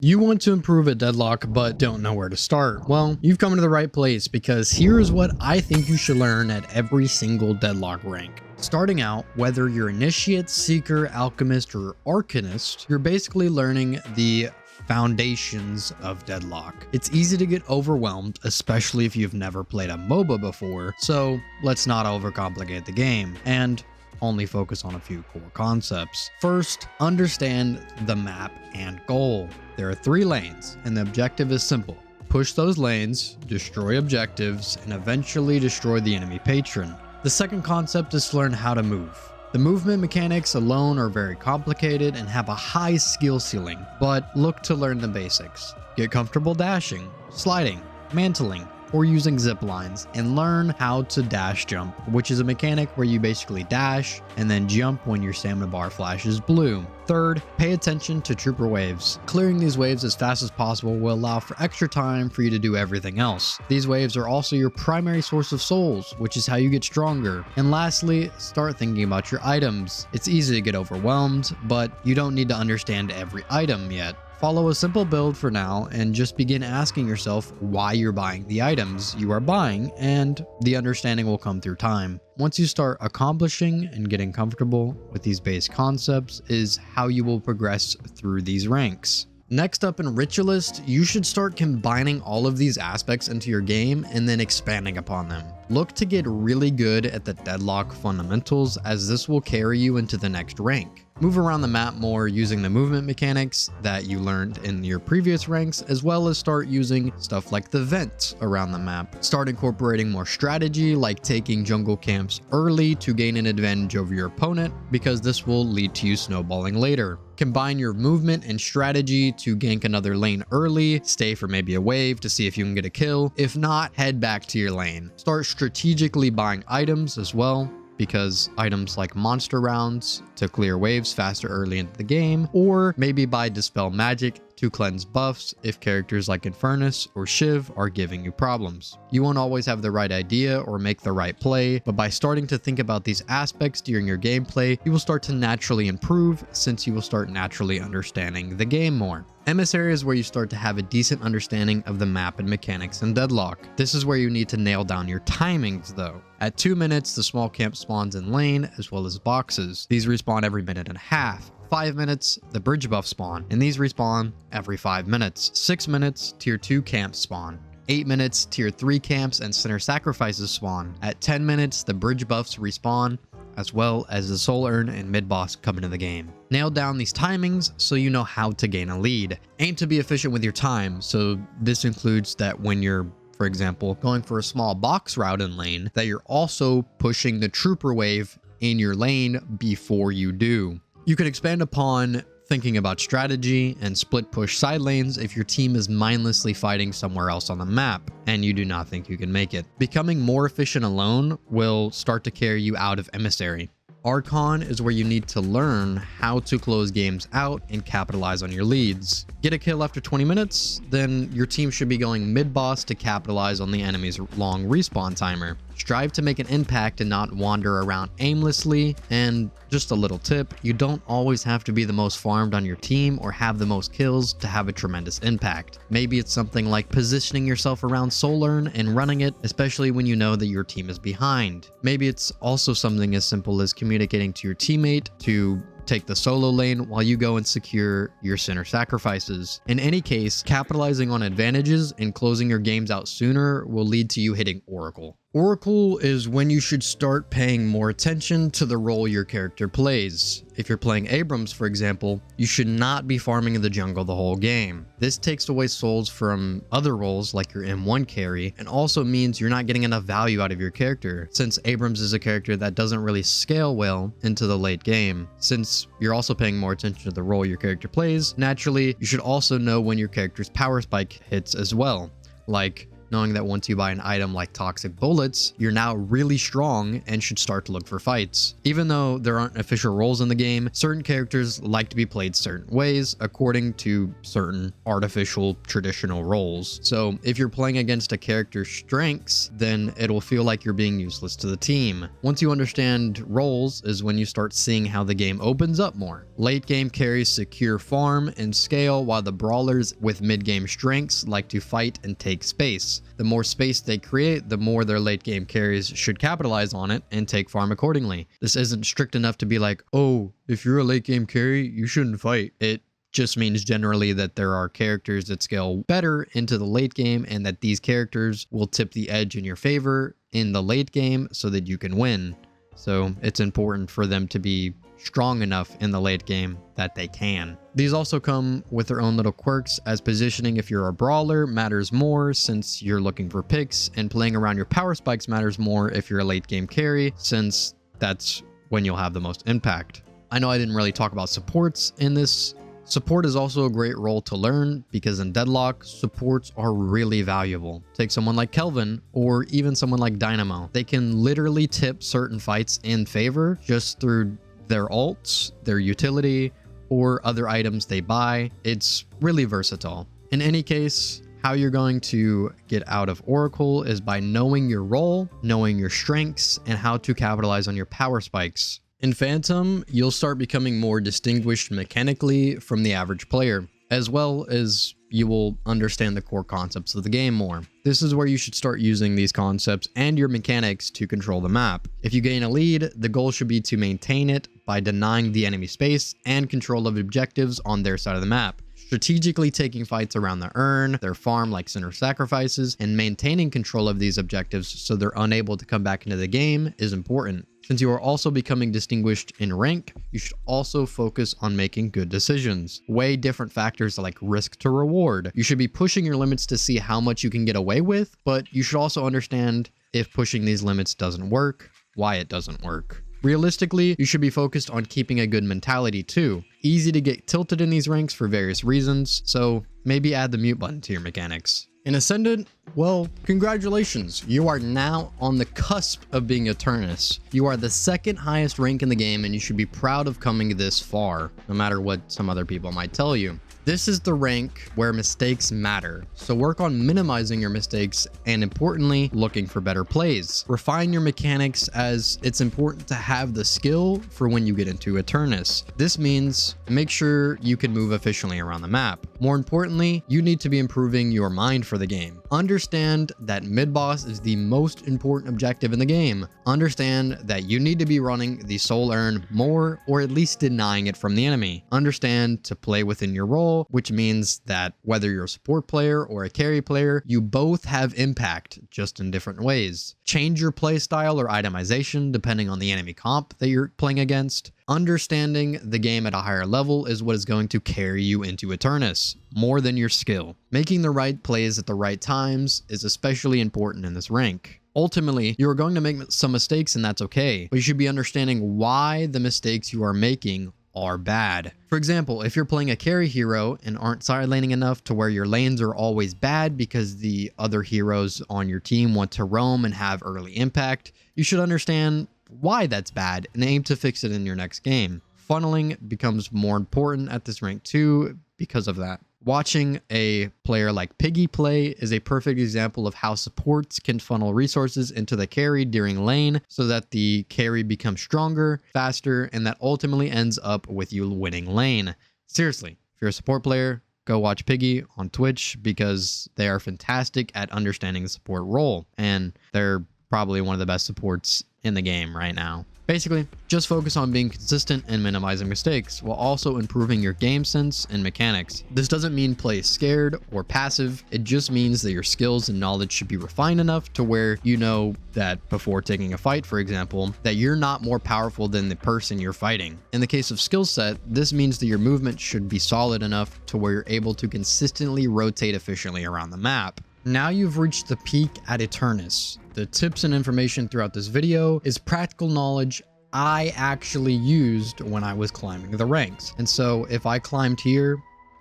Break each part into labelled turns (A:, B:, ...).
A: You want to improve at Deadlock but don't know where to start? Well, you've come to the right place, because here is what I think you should learn at every single Deadlock rank. Starting out, whether you're Initiate, Seeker, Alchemist, or Arcanist, you're basically learning the foundations of Deadlock. It's easy to get overwhelmed, especially if you've never played a MOBA before, so let's not overcomplicate the game, and only focus on a few core concepts. First, understand the map and goal. There are 3 lanes, and the objective is simple. Push those lanes, destroy objectives, and eventually destroy the enemy patron. The second concept is to learn how to move. The movement mechanics alone are very complicated and have a high skill ceiling, but look to learn the basics. Get comfortable dashing, sliding, mantling, or using zip lines, and learn how to dash jump, which is a mechanic where you basically dash and then jump when your stamina bar flashes blue. Third, pay attention to trooper waves. Clearing these waves as fast as possible will allow for extra time for you to do everything else. These waves are also your primary source of souls, which is how you get stronger. And lastly, start thinking about your items. It's easy to get overwhelmed, but you don't need to understand every item yet. Follow a simple build for now and just begin asking yourself why you're buying the items you are buying, and the understanding will come through time. Once you start accomplishing and getting comfortable with these base concepts is how you will progress through these ranks. Next up in Ritualist, you should start combining all of these aspects into your game and then expanding upon them. Look to get really good at the Deadlock fundamentals, as this will carry you into the next rank. Move around the map more using the movement mechanics that you learned in your previous ranks, as well as start using stuff like the vents around the map. Start incorporating more strategy, like taking jungle camps early to gain an advantage over your opponent, because this will lead to you snowballing later. Combine your movement and strategy to gank another lane early, stay for maybe a wave to see if you can get a kill. If not, head back to your lane. Start strategically buying items as well, because items like monster rounds to clear waves faster early into the game, or maybe buy Dispel Magic to cleanse buffs if characters like Eternus or Shiv are giving you problems. You won't always have the right idea or make the right play, but by starting to think about these aspects during your gameplay, you will start to naturally improve, since you will start naturally understanding the game more. Emissary is where you start to have a decent understanding of the map and mechanics in Deadlock. This is where you need to nail down your timings though. At 2 minutes, the small camp spawns in lane, as well as boxes. These respawn every minute and a half. 5 minutes, the bridge buff spawn, and these respawn every 5 minutes. 6 minutes, tier 2 camps spawn. 8 minutes, tier 3 camps and center sacrifices spawn. At 10 minutes, the bridge buffs respawn, as well as the soul urn and mid boss come into the game. Nail down these timings so you know how to gain a lead. Aim to be efficient with your time, so this includes that when you're, for example, going for a small box route in lane, that you're also pushing the trooper wave in your lane before you do. You can expand upon thinking about strategy and split push side lanes if your team is mindlessly fighting somewhere else on the map and you do not think you can make it. Becoming more efficient alone will start to carry you out of Emissary. Archon is where you need to learn how to close games out and capitalize on your leads. Get a kill after 20 minutes, then your team should be going mid-boss to capitalize on the enemy's long respawn timer. Strive to make an impact and not wander around aimlessly, and just a little tip, you don't always have to be the most farmed on your team or have the most kills to have a tremendous impact. Maybe it's something like positioning yourself around soul urn and running it, especially when you know that your team is behind. Maybe it's also something as simple as communicating to your teammate to take the solo lane while you go and secure your center sacrifices. In any case, capitalizing on advantages and closing your games out sooner will lead to you hitting Oracle. Oracle is when you should start paying more attention to the role your character plays. If you're playing Abrams, for example, you should not be farming in the jungle the whole game. This takes away souls from other roles like your M1 carry, and also means you're not getting enough value out of your character, since Abrams is a character that doesn't really scale well into the late game. Since you're also paying more attention to the role your character plays, naturally, you should also know when your character's power spike hits as well. Like, knowing that once you buy an item like toxic bullets, you're now really strong and should start to look for fights. Even though there aren't official roles in the game, certain characters like to be played certain ways according to certain artificial traditional roles. So if you're playing against a character's strengths, then it'll feel like you're being useless to the team. Once you understand roles is when you start seeing how the game opens up more. Late game carries secure farm and scale, while the brawlers with mid game strengths like to fight and take space. The more space they create, the more their late game carries should capitalize on it and take farm accordingly. This isn't strict enough to be like, oh, if you're a late game carry, you shouldn't fight. It just means generally that there are characters that scale better into the late game and that these characters will tip the edge in your favor in the late game so that you can win. So it's important for them to be strong enough in the late game that they can. These also come with their own little quirks, as positioning if you're a brawler matters more since you're looking for picks, and playing around your power spikes matters more if you're a late game carry, since that's when you'll have the most impact. I know I didn't really talk about supports in this. Support is also a great role to learn because in Deadlock, supports are really valuable. Take someone like Kelvin or even someone like Dynamo. They can literally tip certain fights in favor just through their ults, their utility, or other items they buy. It's really versatile. In any case, how you're going to get out of Oracle is by knowing your role, knowing your strengths, and how to capitalize on your power spikes. In Phantom, you'll start becoming more distinguished mechanically from the average player, as well as you will understand the core concepts of the game more. This is where you should start using these concepts and your mechanics to control the map. If you gain a lead, the goal should be to maintain it by denying the enemy space and control of objectives on their side of the map. Strategically taking fights around the urn, their farm like center sacrifices, and maintaining control of these objectives so they're unable to come back into the game is important. Since you are also becoming distinguished in rank, you should also focus on making good decisions. Weigh different factors like risk to reward. You should be pushing your limits to see how much you can get away with, but you should also understand if pushing these limits doesn't work, why it doesn't work. Realistically, you should be focused on keeping a good mentality too. Easy to get tilted in these ranks for various reasons, so maybe add the mute button to your mechanics. In Ascendant, well, congratulations, you are now on the cusp of being Eternus. You are the second highest rank in the game and you should be proud of coming this far, no matter what some other people might tell you. This is the rank where mistakes matter, so work on minimizing your mistakes and importantly, looking for better plays. Refine your mechanics as it's important to have the skill for when you get into Eternus. This means make sure you can move efficiently around the map. More importantly, you need to be improving your mind for the game. Understand that mid-boss is the most important objective in the game. Understand that you need to be running the soul urn more or at least denying it from the enemy. Understand to play within your role, which means that whether you're a support player or a carry player, you both have impact, just in different ways. Change your playstyle or itemization depending on the enemy comp that you're playing against. Understanding the game at a higher level is what is going to carry you into Eternus, more than your skill. Making the right plays at the right times is especially important in this rank. Ultimately, you are going to make some mistakes and that's okay, but you should be understanding why the mistakes you are making are bad. For example, if you're playing a carry hero and aren't side laning enough to where your lanes are always bad because the other heroes on your team want to roam and have early impact, you should understand why that's bad and aim to fix it in your next game. Funneling becomes more important at this rank too because of that. Watching a player like Piggy play is a perfect example of how supports can funnel resources into the carry during lane so that the carry becomes stronger, faster, and that ultimately ends up with you winning lane. Seriously, if you're a support player, go watch Piggy on Twitch because they are fantastic at understanding the support role, and they're probably one of the best supports in the game right now. Basically, just focus on being consistent and minimizing mistakes, while also improving your game sense and mechanics. This doesn't mean play scared or passive, it just means that your skills and knowledge should be refined enough to where you know that before taking a fight, for example, that you're not more powerful than the person you're fighting. In the case of skill set, this means that your movement should be solid enough to where you're able to consistently rotate efficiently around the map. Now you've reached the peak at Eternus. The tips and information throughout this video is practical knowledge I actually used when I was climbing the ranks. And so if I climbed here,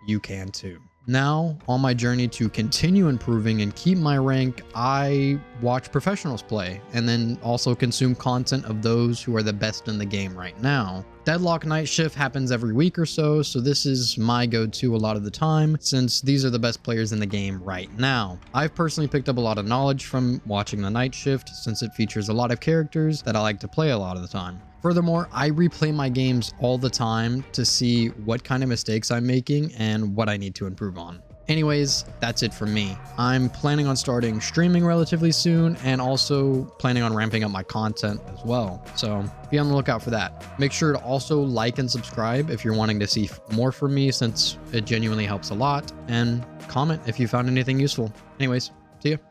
A: you can too. Now, on my journey to continue improving and keep my rank, I watch professionals play and then also consume content of those who are the best in the game right now. Deadlock Night Shift happens every week or so this is my go-to a lot of the time since these are the best players in the game right now. I've personally picked up a lot of knowledge from watching the Night Shift since it features a lot of characters that I like to play a lot of the time. Furthermore, I replay my games all the time to see what kind of mistakes I'm making and what I need to improve on. Anyways, that's it for me. I'm planning on starting streaming relatively soon and also planning on ramping up my content as well. So be on the lookout for that. Make sure to also like and subscribe if you're wanting to see more from me since it genuinely helps a lot, and comment if you found anything useful. Anyways, see ya.